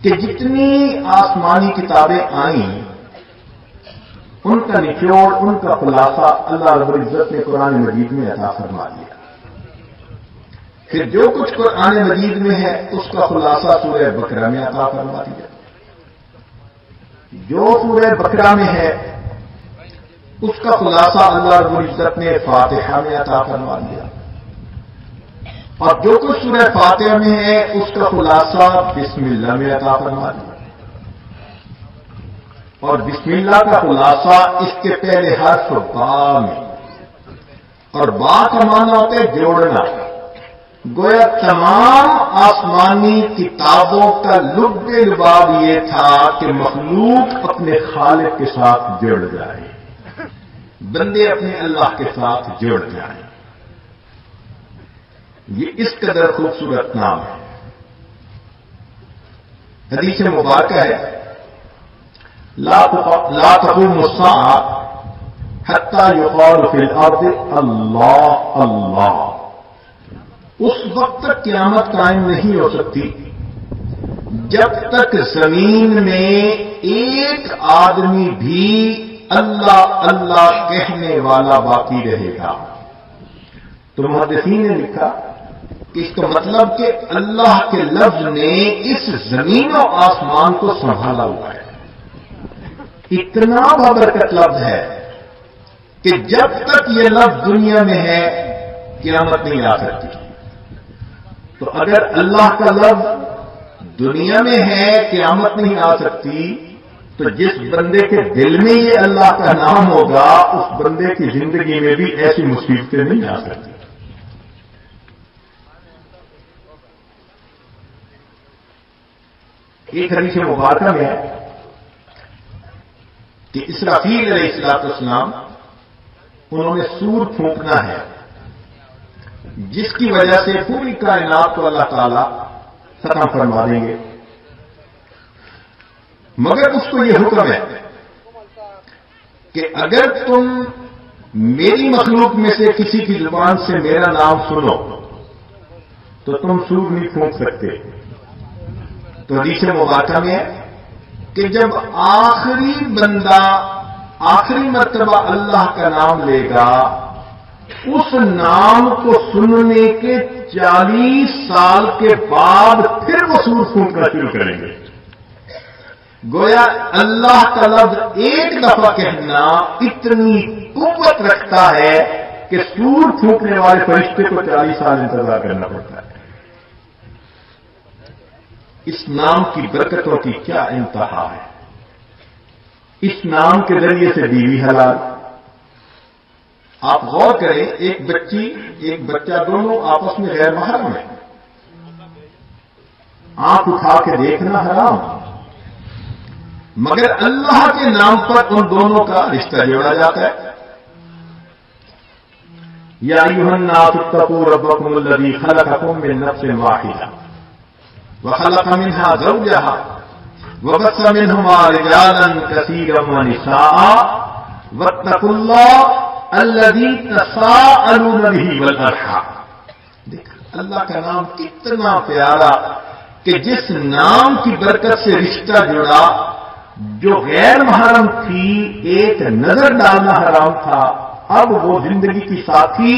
کہ جتنی آسمانی کتابیں آئیں ان کا نچوڑ، ان کا خلاصہ اللہ رب العزت نے قرآن مجید میں عطا فرما دیا. پھر جو کچھ قرآن مجید میں ہے اس کا خلاصہ سورہ بقرہ میں عطا فرما دیا. جو سورہ بقرہ میں ہے اس کا خلاصہ اللہ رب العزت نے فاتحہ میں عطا فرما دیا، اور جو کچھ سورہ فاتحہ میں ہے اس کا خلاصہ بسم اللہ میں عطا فرما دیا. اور بسم اللہ کا خلاصہ اس کے پہلے حرف با میں، اور با کا معنی ہوتا ہے جوڑنا. گویا تمام آسمانی کتابوں کا لب لباب یہ تھا کہ مخلوق اپنے خالق کے ساتھ جڑ جائے، بندے اپنے اللہ کے ساتھ جڑ جائیں. یہ اس قدر خوبصورت نام ہے. حدیث مبارکہ ہے لا تقوم الساعة حتى يقال في الارض اللہ اللہ. اس وقت تک قیامت قائم نہیں ہو سکتی جب تک زمین میں ایک آدمی بھی اللہ اللہ کہنے والا باقی رہے گا. تو محدثین نے لکھا کہ اس کا مطلب کہ اللہ کے لفظ نے اس زمین و آسمان کو سنبھالا ہوا ہے. اتنا بابرکت لفظ ہے کہ جب تک یہ لفظ دنیا میں ہے قیامت نہیں آ سکتی. تو اگر اللہ کا لفظ دنیا میں ہے قیامت نہیں آ سکتی، تو جس بندے کے دل میں یہ اللہ کا نام ہوگا اس بندے کی زندگی میں بھی ایسی مصیبتیں نہیں آ سکتی. ایک حدیث مبارکہ میں ہے کہ اسرافیل علیہ السلام انہوں نے سور پھونکنا ہے جس کی وجہ سے پوری کائنات کو اللہ تعالی ختم فرما دیں گے. مگر اس کو یہ حکم ہے کہ اگر تم میری مخلوق میں سے کسی کی زبان سے میرا نام سنو تو تم سور نہیں پھونک سکتے. تو حدیث مبارکہ میں ہے کہ جب آخری بندہ آخری مرتبہ اللہ کا نام لے گا اس نام کو سننے کے 40 سال کے بعد پھر وہ سور پھونکنا شروع کریں گے. گویا اللہ کا لفظ ایک دفعہ کہنا اتنی قوت رکھتا ہے کہ سور پھونکنے والے فرشتے کو 40 سال انتظار کرنا پڑتا ہے. اس نام کی برکتوں کی کیا انتہا ہے. اس نام کے ذریعے سے بیوی حلال. آپ غور کریں، ایک بچی ایک بچہ دونوں آپس میں غیر محرم ہیں، آنکھ اٹھا کے دیکھنا حرام، مگر اللہ کے نام پر ان دونوں کا رشتہ جوڑا جاتا ہے. یا ایھا الناس اتقوا ربکم الذی خلقکم من نفس واحدہ وخلق منها زوجها وبث منهما رجالا كثيرا ونساء واتقوا الله الذي تساءلون به والارحام. دیکھ اللہ کا نام کتنا پیارا کہ جس نام کی برکت سے رشتہ جڑا، جو غیر محرم تھی ایک نظر ڈالنا حرام تھا، اب وہ زندگی کی ساتھی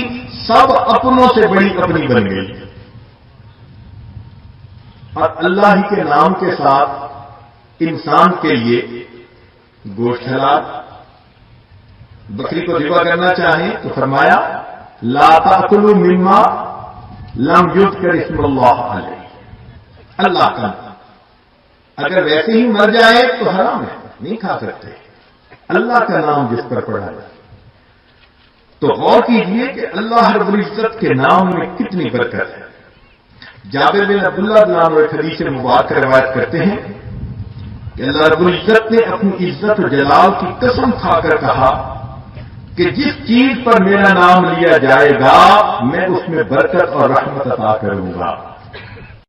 سب اپنوں سے بڑی اپنی بن گئی. اور اللہ ہی کے نام کے ساتھ انسان کے لیے گوشت حلال. بکری کو ذبح کرنا چاہیں تو فرمایا لا تاکلوا مما لم یذکر اسم اللہ علیہ. اللہ کا اگر ویسے ہی مر جائے تو حرام ہے، نہیں کھا سکتے. اللہ کا نام جس پر پڑھا جائے تو غور کیجئے کہ اللہ رب العزت کے نام میں کتنی برکت ہے. جابر بن عبداللہ رضی اللہ عنہ ایک حدیث مبارک روایت کرتے ہیں کہ اللہ رب العزت نے اپنی عزت و جلال کی قسم کھا کر کہا کہ جس چیز پر میرا نام لیا جائے گا میں اس میں برکت اور رحمت عطا کروں گا.